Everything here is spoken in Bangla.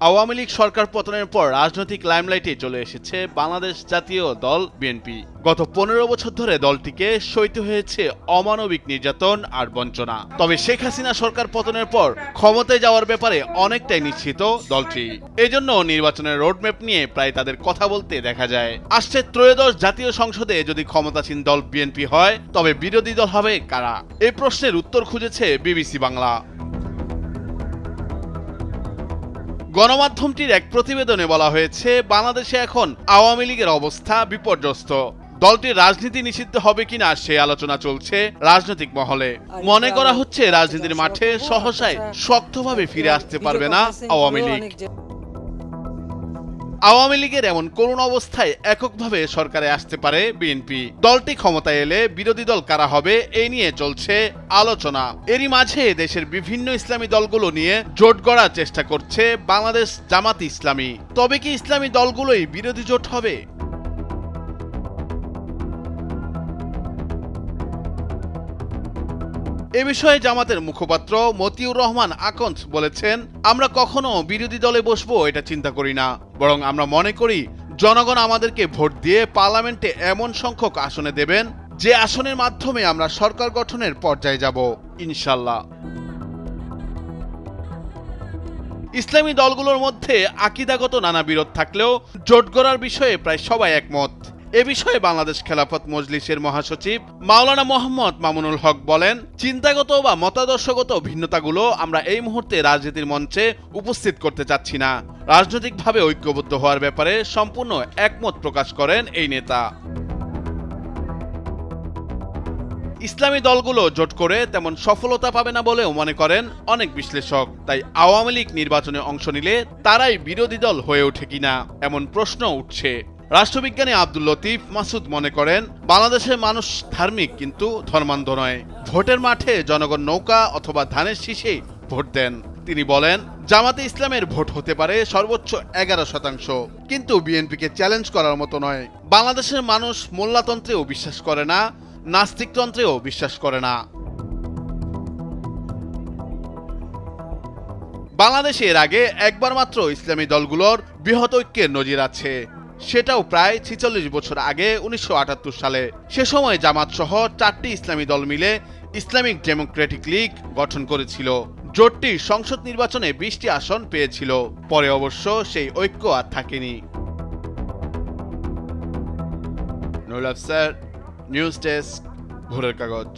আওয়ামী লীগ সরকার পতনের পর রাজনৈতিক লাইমলাইটে চলে এসেছে বাংলাদেশ জাতীয় দল বিএনপি। গত 15 বছর ধরে দলটিকে সইতে হয়েছে অমানবিক নির্যাতন আর বঞ্চনা। তবে শেখ হাসিনা সরকার পতনের পর ক্ষমতায় যাওয়ার ব্যাপারে অনেকটাই নিশ্চিত দলটি। এজন্য নির্বাচনের রোডম্যাপ নিয়ে প্রায় তাদের কথা বলতে দেখা যায়। আসছে ত্রয়োদশ জাতীয় সংসদে যদি ক্ষমতাসীন দল বিএনপি হয়, তবে বিরোধী দল হবে কারা? এই প্রশ্নের উত্তর খুঁজেছে বিবিসি বাংলা। গণমাধ্যমটির এক প্রতিবেদনে বলা হয়েছে, বাংলাদেশে এখন আওয়ামী লীগের অবস্থা বিপর্যস্ত। দলটির রাজনীতি নিষিদ্ধ হবে কিনা সে আলোচনা চলছে রাজনৈতিক মহলে। মনে করা হচ্ছে রাজনীতির মাঠে সহসায় শক্তভাবে ফিরে আসতে পারবে না আওয়ামী লীগ। আওয়ামী লীগের এমন করুণ অবস্থায় এককভাবে সরকারে আসতে পারে বিএনপি। দলটি ক্ষমতায় এলে বিরোধী দল কারা হবে এই নিয়ে চলছে আলোচনা। এরই মাঝে দেশের বিভিন্ন ইসলামী দলগুলো নিয়ে জোট গড়ার চেষ্টা করছে বাংলাদেশ জামাত ইসলামী। তবে কি ইসলামী দলগুলোই বিরোধী জোট হবে? এ বিষয়ে জামাতের মুখপাত্র মতিউর রহমান আকন্দ বলেছেন, আমরা কখনো বিরোধী দলে বসবো এটা চিন্তা করি না, বরং আমরা মনে করি জনগণ আমাদেরকে ভোট দিয়ে পার্লামেন্টে এমন সংখ্যক আসনে দেবেন যে আসনের মাধ্যমে আমরা সরকার গঠনের পর্যায়ে যাব ইনশাল্লাহ। ইসলামী দলগুলোর মধ্যে আকীদাগত নানা বিরোধ থাকলেও জোট গড়ার বিষয়ে প্রায় সবাই একমত। এ বিষয়ে বাংলাদেশ খেলাফত মজলিসের মহাসচিব মাওলানা মোহাম্মদ মামুনুল হক বলেন, চিন্তাগত বা মতাদর্শগত ভিন্নতাগুলো আমরা এই মুহূর্তে রাজনীতির মঞ্চে উপস্থিত করতে চাচ্ছি না। রাজনৈতিকভাবে ঐক্যবদ্ধ হওয়ার ব্যাপারে সম্পূর্ণ একমত প্রকাশ করেন এই নেতা। ইসলামী দলগুলো জোট করে তেমন সফলতা পাবে না বলেও মনে করেন অনেক বিশ্লেষক। তাই আওয়ামী লীগ নির্বাচনে অংশ নিলে তারাই বিরোধী দল হয়ে ওঠে কিনা এমন প্রশ্ন উঠছে। রাষ্ট্রবিজ্ঞানী আব্দুল লতিফ মাসুদ মনে করেন, বাংলাদেশের মানুষ ধার্মিক কিন্তু ধর্মান্ধ নয়। ভোটের মাঠে জনগণ নৌকা অথবা ধানের শীষে ভোট দেন। তিনি বলেন, জামাতে ইসলামের ভোট হতে পারে সর্বোচ্চ 11%, কিন্তু বিএনপিকে চ্যালেঞ্জ করার মতো নয়। বাংলাদেশের মানুষ মোল্লাতন্ত্রেও বিশ্বাস করে না, নাস্তিকতন্ত্রেও বিশ্বাস করে না। বাংলাদেশে এর আগে একবার মাত্র ইসলামী দলগুলোর বৃহৎ ঐক্যের নজির আছে, সেটাও প্রায় 46 বছর আগে 1978 সালে। সে সময় জামাত সহ 4টি ইসলামী দল মিলে ইসলামিক ডেমোক্রেটিক লীগ গঠন করেছিল। জোটটি সংসদ নির্বাচনে 20টি আসন পেয়েছিল। পরে অবশ্য সেই ঐক্য আর থাকেনি। নুরুল আফসার, নিউজ ডেস্ক, ভোরের কাগজ।